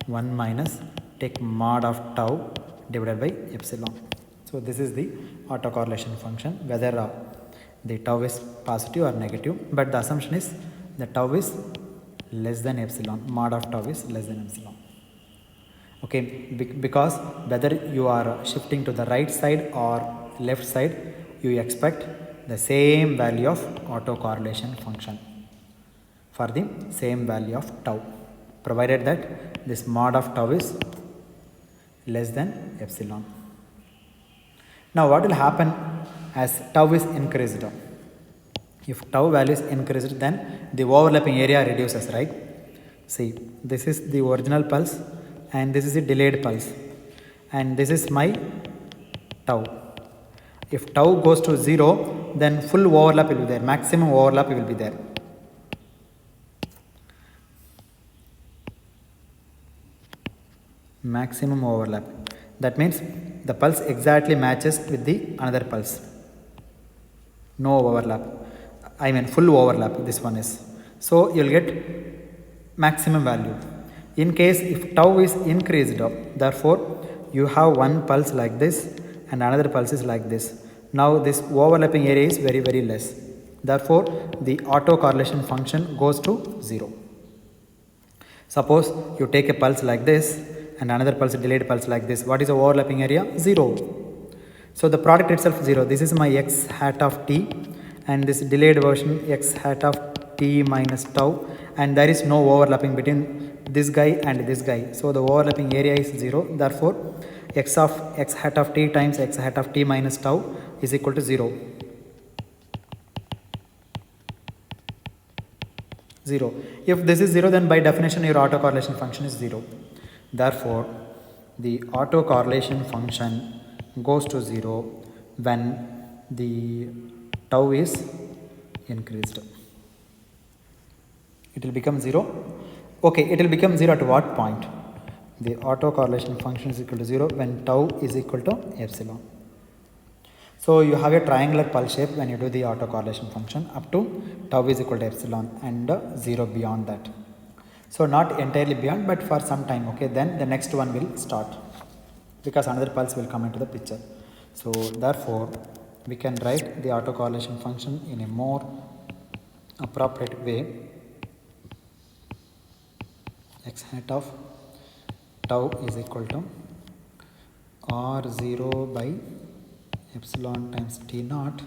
1 minus take mod of tau divided by epsilon. So this is the autocorrelation function, whether the tau is positive or negative, but the assumption is the tau is less than epsilon, mod of tau is less than epsilon. Okay, because whether you are shifting to the right side or left side, you expect the same value of autocorrelation function for the same value of tau, provided that this mod of tau is less than epsilon. Now what will happen as tau is increased? If tau value is increased, then the overlapping area reduces, right? See, this is the original pulse and this is the delayed pulse, and this is my tau. If tau goes to 0, then full overlap will be there, maximum overlap will be there. Maximum overlap, that means the pulse exactly matches with the another pulse. No overlap, I mean full overlap, this one is. So you will get maximum value. In case if tau is increased, therefore you have one pulse like this and another pulse is like this. Now this overlapping area is very, very less. Therefore the autocorrelation function goes to 0. Suppose you take a pulse like this and another pulse, delayed pulse like this. What is the overlapping area? 0. So the product itself 0. This is my x hat of t, and this delayed version x hat of t minus tau, and there is no overlapping between this guy and this guy. So the overlapping area is 0. Therefore x hat of t times x hat of t minus tau is equal to 0. 0. If this is 0, then by definition your autocorrelation function is 0. Therefore the autocorrelation function goes to 0 when the tau is increased. It will become 0. Okay, it will become 0 at what point? The autocorrelation function is equal to 0 when tau is equal to epsilon. So you have a triangular pulse shape when you do the autocorrelation function up to tau is equal to epsilon and 0 beyond that. So not entirely beyond, but for some time. Okay, then the next one will start because another pulse will come into the picture. So therefore we can write the autocorrelation function in a more appropriate way. X hat of tau is equal to r0 by epsilon times t naught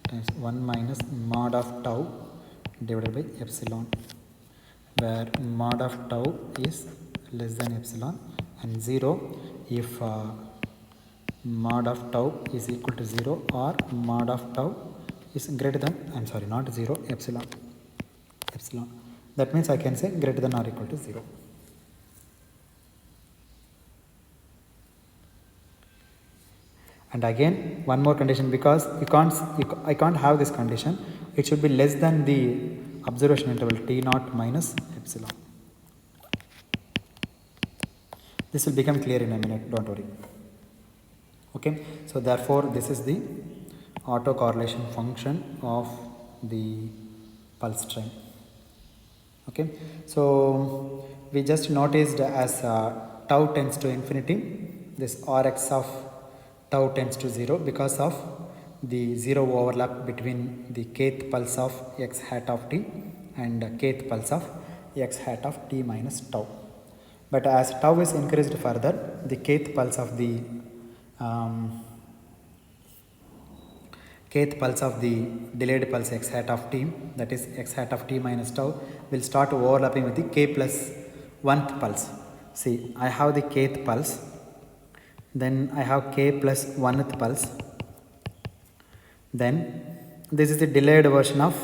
times 1 minus mod of tau divided by epsilon, where mod of tau is less than epsilon and 0 if mod of tau is equal to 0 or mod of tau is greater than, not 0, epsilon. That means I can say greater than or equal to 0. And again one more condition, because I can't have this condition, it should be less than the observation interval t naught minus epsilon. This will become clear in a minute, don't worry. Okay, so therefore this is the autocorrelation function of the pulse train. Okay, so we just noticed as tau tends to infinity, this rx of tau tends to 0 because of the 0 overlap between the kth pulse of x hat of t and kth pulse of x hat of t minus tau. But as tau is increased further, the kth pulse of the delayed pulse x hat of t, that is x hat of t minus tau, will start overlapping with the k plus 1th pulse. See, I have the kth pulse, then I have k plus 1th pulse, then this is the delayed version of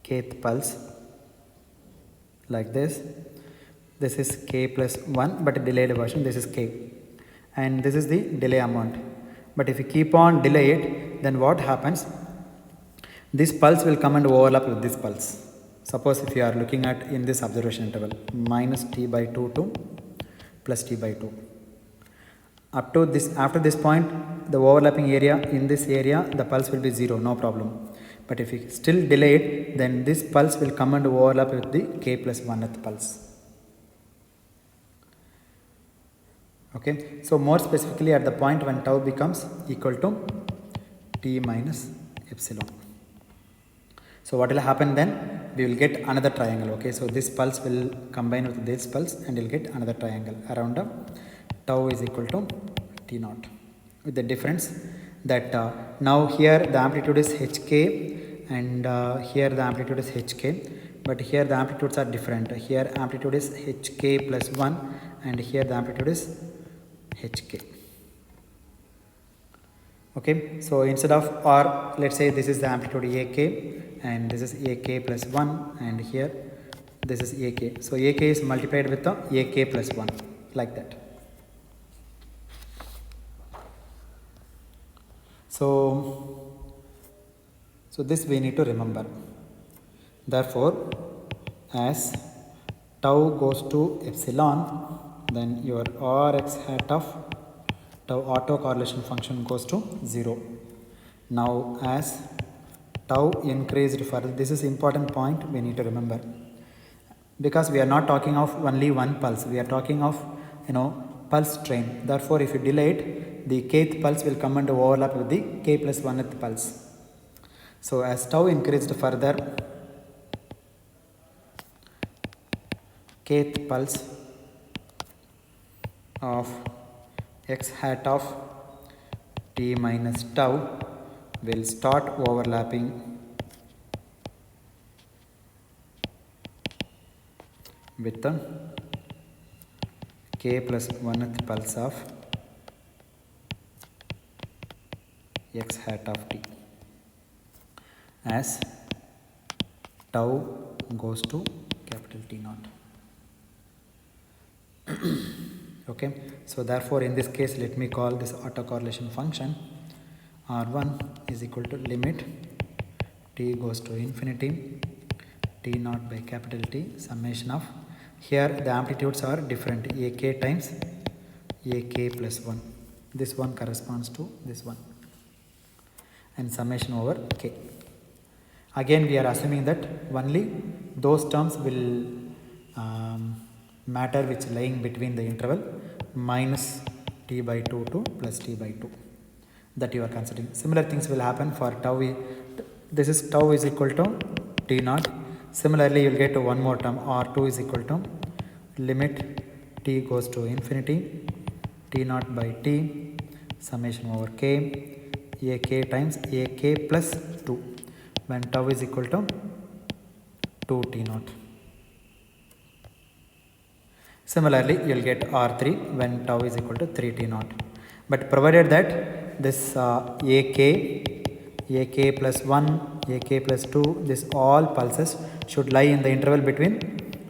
kth pulse like this. This is k plus 1, but delayed version, this is k, and this is the delay amount. But if you keep on delay it, then what happens? This pulse will come and overlap with this pulse. Suppose if you are looking at in this observation interval minus t by 2 to plus t by 2. Up to this, after this point, the overlapping area in this area, the pulse will be 0, no problem. But if you still delay it, then this pulse will come and overlap with the k plus 1th pulse. Okay, so more specifically at the point when tau becomes equal to t minus epsilon. So what will happen then? We will get another triangle. Okay, so this pulse will combine with this pulse and you'll get another triangle around tau is equal to t naught, with the difference that now here the amplitude is hk and here the amplitude is hk, but here the amplitudes are different. Here amplitude is hk plus 1 and here the amplitude is hk. Okay, so instead of, or let's say this is the amplitude ak and this is ak plus 1 and here this is ak. So ak is multiplied with the ak plus 1, like that. So this we need to remember. Therefore, as tau goes to epsilon, then your Rx hat of tau autocorrelation function goes to 0. Now as tau increased further, this is important point we need to remember, because we are not talking of only one pulse, we are talking of pulse train. Therefore if you delay it, the kth pulse will come and overlap with the k plus 1th pulse. So as tau increased further, kth pulse of x hat of t minus tau will start overlapping with the k plus 1th pulse of x hat of t as tau goes to capital T naught. Okay, so therefore in this case let me call this autocorrelation function R1 is equal to limit t goes to infinity t naught by capital T summation of, here the amplitudes are different, ak times ak plus 1, this one corresponds to this one, and summation over k. Again we are assuming that only those terms will matter which lying between the interval minus t by 2 to plus t by 2, that you are considering. Similar things will happen for tau. This is tau is equal to t naught. Similarly you will get to one more term, R2 is equal to limit t goes to infinity t naught by t summation over k ak times ak plus 2 when tau is equal to 2 t naught. Similarly you will get R3 when tau is equal to 3 t naught, but provided that this ak plus 1 ak plus 2, this all pulses should lie in the interval between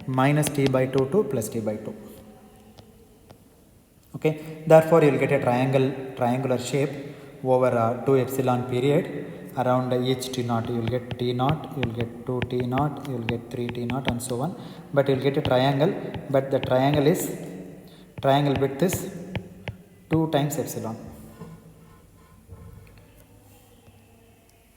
minus t by 2 to plus t by 2. Okay, therefore you will get a triangular shape over 2 epsilon period. Around each t naught you will get t naught, you will get 2 t naught, you will get 3 t naught and so on, but you will get a triangle, but the triangle width is 2 times epsilon.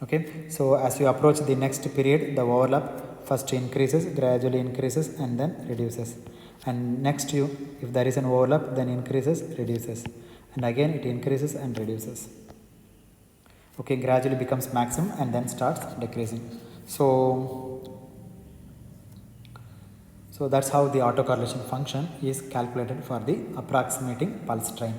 Okay, so as you approach the next period, the overlap first increases, gradually increases and then reduces, and next if there is an overlap, then increases, reduces, and again it increases and reduces. Okay, gradually becomes maximum and then starts decreasing. So that's how the autocorrelation function is calculated for the approximating pulse train.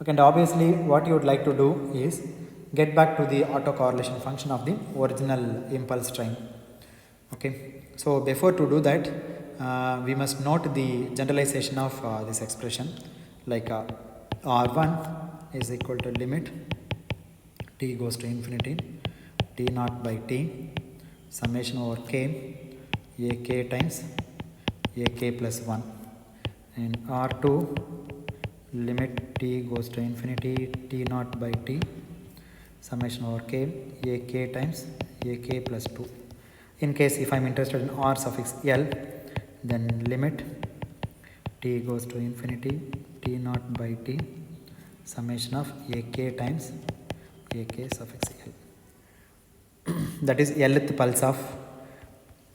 Okay, and obviously what you would like to do is get back to the autocorrelation function of the original impulse train. Okay, so before to do that, we must note the generalization of this expression, like R1 is equal to limit t goes to infinity t naught by t summation over k ak times ak plus 1, and R2 limit t goes to infinity t naught by t summation over k ak times ak plus 2. In case if I am interested in R suffix L, then limit t goes to infinity t naught by t summation of ak times ak suffix L. That is Lth pulse of,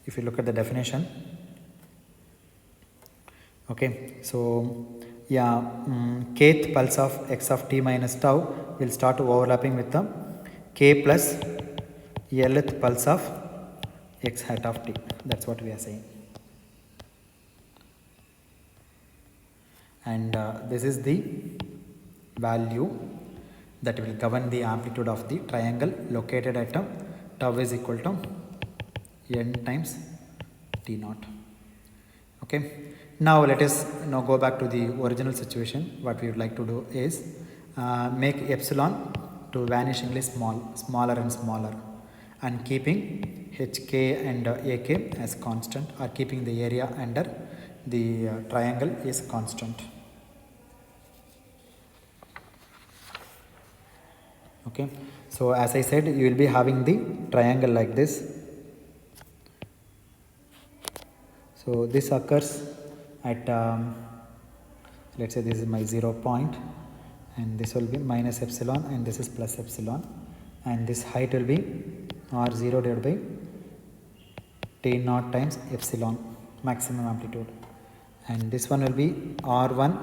if you look at the definition. Okay, so yeah, kth pulse of x of t minus tau will start overlapping with the k plus lth pulse of x hat of t. That's what we are saying. And this is the value that will govern the amplitude of the triangle located at tau is equal to n times t naught. Okay, now let us now go back to the original situation. What we would like to do is make epsilon to vanishingly smaller and smaller, and keeping hk and ak as constant, or keeping the area under the triangle is constant. Okay, so as I said, you will be having the triangle like this. So this occurs at let's say this is my 0 point, and this will be minus epsilon, and this is plus epsilon, and this height will be r0 divided by t naught times epsilon, maximum amplitude, and this one will be r1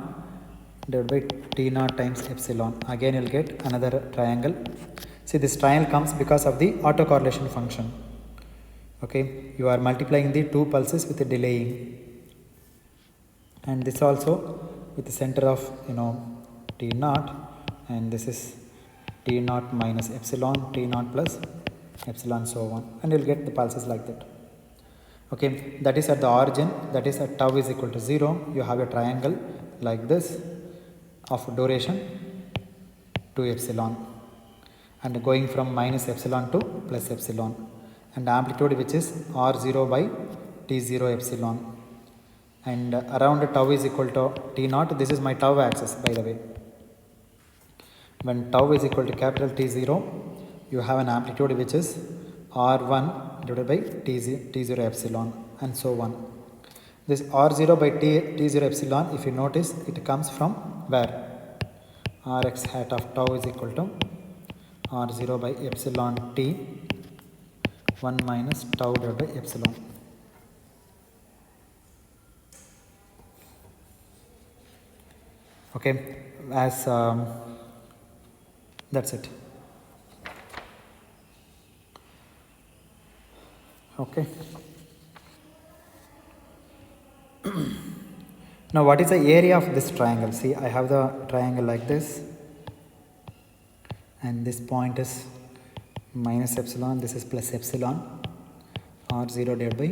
divided by t naught times epsilon. Again you will get another triangle. See, this triangle comes because of the autocorrelation function. Okay, you are multiplying the two pulses with a delaying, and this also with the center of t naught, and this is t naught minus epsilon, t naught plus epsilon, so on, and you will get the pulses like that. Okay, that is at the origin, that is at tau is equal to 0. You have a triangle like this of duration 2 epsilon, and going from minus epsilon to plus epsilon, and amplitude which is r0 by t0 epsilon, and around tau is equal to t naught. This is my tau axis, by the way. When tau is equal to capital T0, you have an amplitude which is r1 divided by t0 epsilon, and so on. This r0 by t0 epsilon, if you notice, it comes from where? Rx hat of tau is equal to r0 by epsilon t 1 minus tau divided by epsilon. Okay, as that's it. Okay. Now what is the area of this triangle? See, I have the triangle like this, and this point is minus epsilon, this is plus epsilon, r0 divided by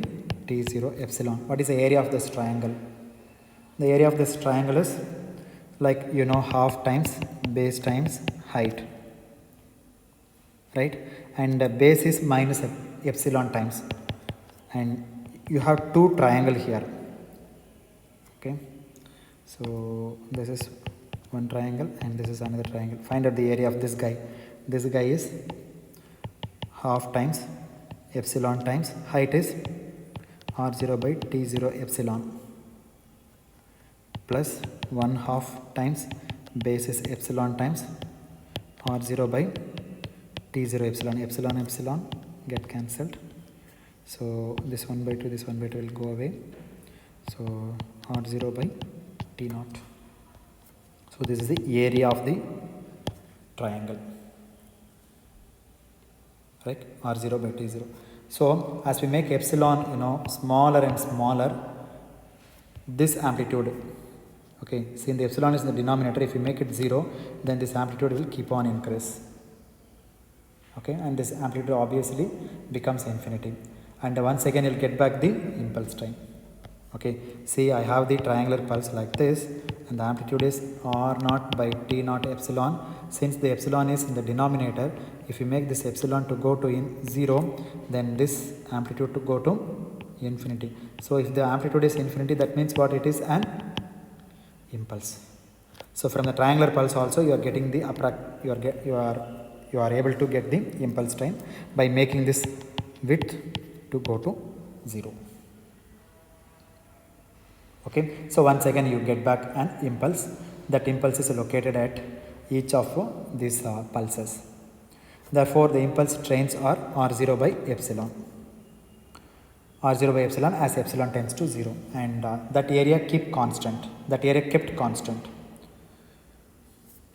t0 epsilon. What is the area of this triangle? The area of this triangle is like half times base times height, right? And base is minus epsilon times, and you have two triangle here. Okay, so this is one triangle and this is another triangle. Find out the area of this guy. This guy is half times epsilon times height is r0 by t0 epsilon, plus 1/2 times base is epsilon times r0 by t0 epsilon. Epsilon epsilon get cancelled, so this 1/2, this 1/2 will go away, so r0 by t naught. So this is the area of the triangle, right? r0 by t0. So as we make epsilon smaller and smaller, this amplitude, okay, see, the epsilon is in the denominator. If you make it 0, then this amplitude will keep on increase. Okay, and this amplitude obviously becomes infinity, and once again you'll get back the impulse time. Okay, see, I have the triangular pulse like this, and the amplitude is r0 by t naught epsilon. Since the epsilon is in the denominator, if you make this epsilon to go to 0, then this amplitude to go to infinity. So if the amplitude is infinity, that means what? It is an impulse. So from the triangular pulse also you are getting the you are able to get the impulse time by making this width to go to 0. Okay, so once again you get back an impulse. That impulse is located at each of these pulses. Therefore the impulse trains are r0 by epsilon. r0 by epsilon as epsilon tends to 0, and that area kept constant.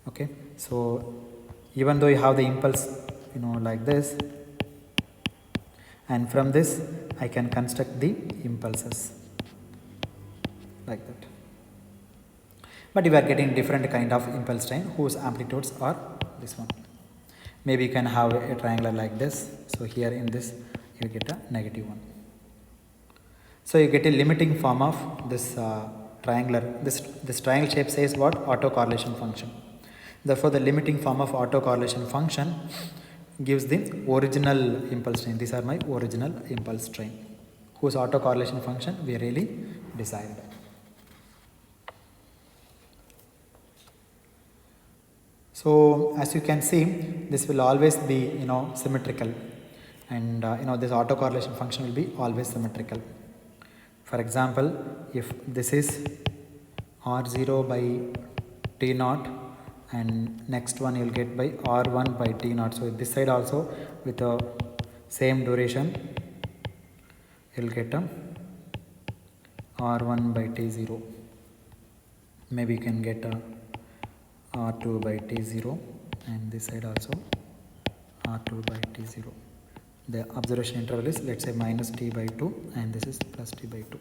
Okay, so even though you have the impulse, like this, and from this I can construct the impulses like that. But you are getting different kind of impulse train whose amplitudes are this one. Maybe you can have a triangular like this. So here in this you get a -1. So you get a limiting form of this triangular. This triangle shape says what? Autocorrelation function. Therefore the limiting form of autocorrelation function gives the original impulse train. These are my original impulse train whose autocorrelation function we really desired. So as you can see, this will always be symmetrical, and this autocorrelation function will be always symmetrical. For example, if this is r0 by t0, and next one you will get by r1 by t0. So this side also with the same duration you will get a r1 by t0. Maybe you can get a r2 by t0, and this side also r2 by t0. The observation interval is, let's say, minus t by 2, and this is plus t by 2.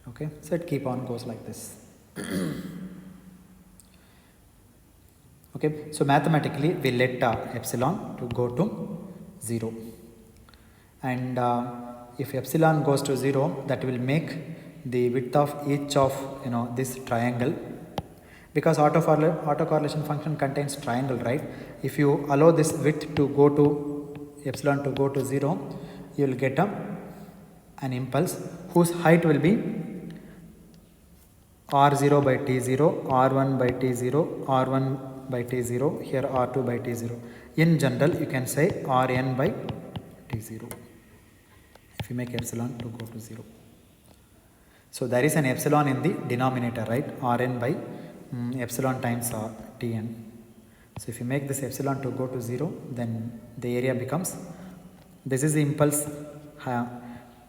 Okay, so it keep on goes like this. Okay, so mathematically we let epsilon to go to 0, and if epsilon goes to 0, that will make the width of each of this triangle, because autocorrelation function contains triangle, right? If you allow this width to go to epsilon to go to 0, you will get an impulse whose height will be r0 by t0, r1 by t0, r1 by t0, here r2 by t0. In general you can say rn by t0 if you make epsilon to go to 0. So there is an epsilon in the denominator, right? Rn by epsilon times Tn. So if you make this epsilon to go to 0, then the area becomes, this is the impulse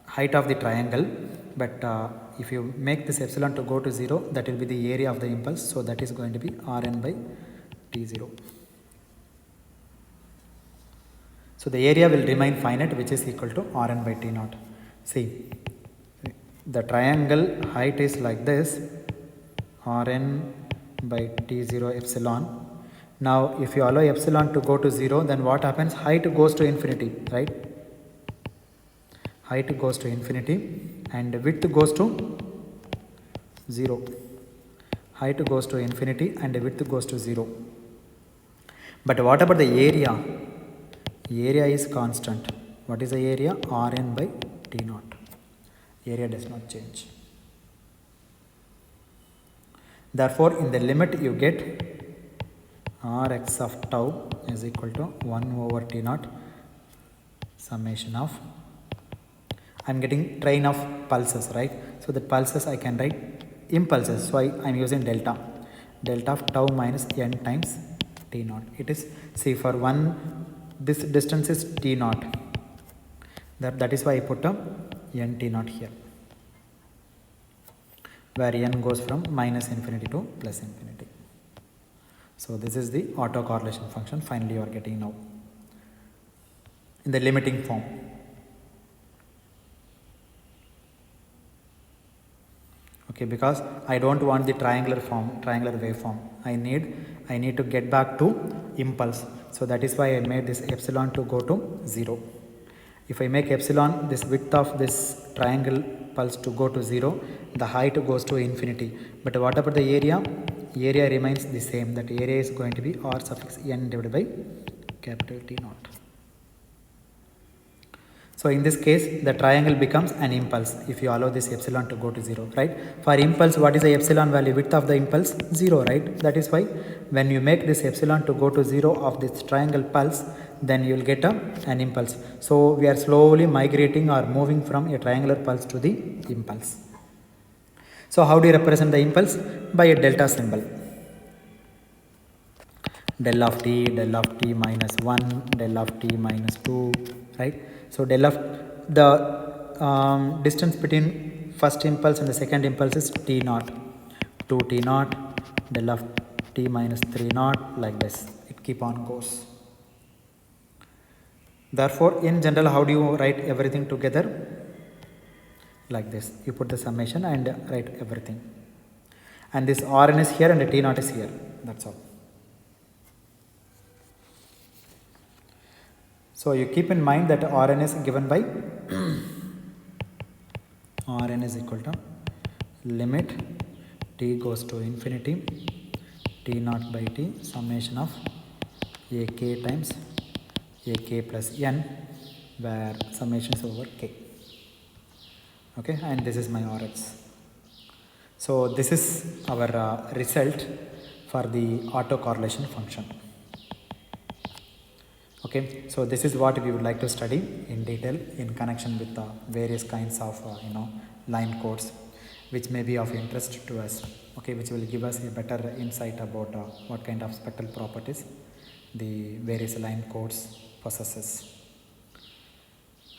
height of the triangle, but if you make this epsilon to go to 0, that will be the area of the impulse. So that is going to be Rn by T0. So the area will remain finite, which is equal to Rn by T0. See, the triangle height is like this, Rn by T0 epsilon. Now if you allow epsilon to go to 0, then what happens? Height goes to infinity, right? Height goes to infinity and width goes to 0. Height goes to infinity and width goes to 0. But what about the area? Area is constant. What is the area? Rn by T0. Area does not change. Therefore, in the limit you get Rx of tau is equal to 1 over T0 summation of, I am getting train of pulses, right? So the pulses I can write impulses. So I am using delta. Delta of tau minus n times T0. It is, see, for one, this distance is T0. That is why I put a n T0 here, where n goes from minus infinity to plus infinity. So this is the autocorrelation function finally you are getting now in the limiting form. Okay, because I don't want the triangular waveform. I need to get back to impulse. So that is why I made this epsilon to go to 0. If I make epsilon, this width of this triangle pulse to go to 0, the height goes to infinity. But what about the area? Area remains the same. That area is going to be R suffix n divided by capital T0. So in this case, the triangle becomes an impulse if you allow this epsilon to go to 0, right? For impulse, what is the epsilon value? Width of the impulse? 0, right? That is why when you make this epsilon to go to 0 of this triangle pulse, then you will get an impulse. So we are slowly migrating or moving from a triangular pulse to the impulse. So how do you represent the impulse? By a delta symbol. Del of t minus 1, del of t minus 2, right? So del of the distance between first impulse and the second impulse is t naught, 2 t naught, del of t minus 3 naught, like this. It keep on goes. Therefore, in general, how do you write everything together? Like this. You put the summation and write everything. And this Rn is here and the T naught is here. That's all. So you keep in mind that Rn is given by Rn is equal to limit t goes to infinity t naught by t summation of ak times ak plus n, where summation is over k. Okay, and this is my Rx. So this is our result for the autocorrelation function. Okay, so this is what we would like to study in detail in connection with various kinds of line codes, which may be of interest to us. Okay, which will give us a better insight about what kind of spectral properties the various line codes possesses.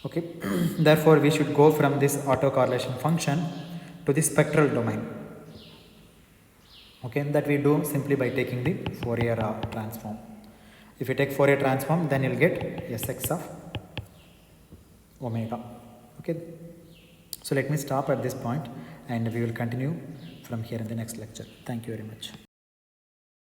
Okay, therefore we should go from this autocorrelation function to the spectral domain. Okay, that we do simply by taking the Fourier transform. If you take Fourier transform, then you'll get Sx of omega. Okay, so let me stop at this point and we will continue from here in the next lecture. Thank you very much.